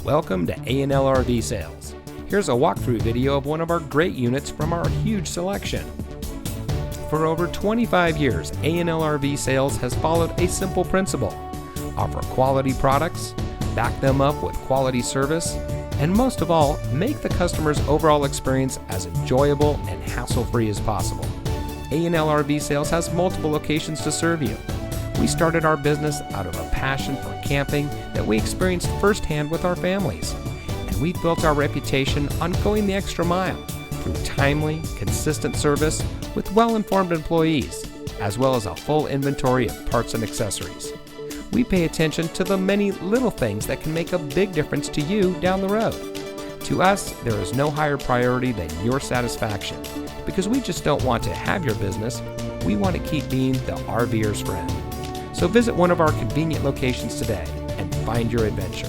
Welcome to A&L RV Sales. Here's a walkthrough video of one of our great units from our huge selection. For over 25 years, A&L RV Sales has followed a simple principle: offer quality products, back them up with quality service, and most of all, make the customer's overall experience as enjoyable and hassle-free as possible. A&L RV Sales has multiple locations to serve you. We started our business out of a passion for camping that we experienced firsthand with our families, and we've built our reputation on going the extra mile through timely, consistent service with well-informed employees, as well as a full inventory of parts and accessories. We pay attention to the many little things that can make a big difference to you down the road. To us, there is no higher priority than your satisfaction, because we just don't want to have your business, we want to keep being the RVer's friend. So visit one of our convenient locations today and find your adventure.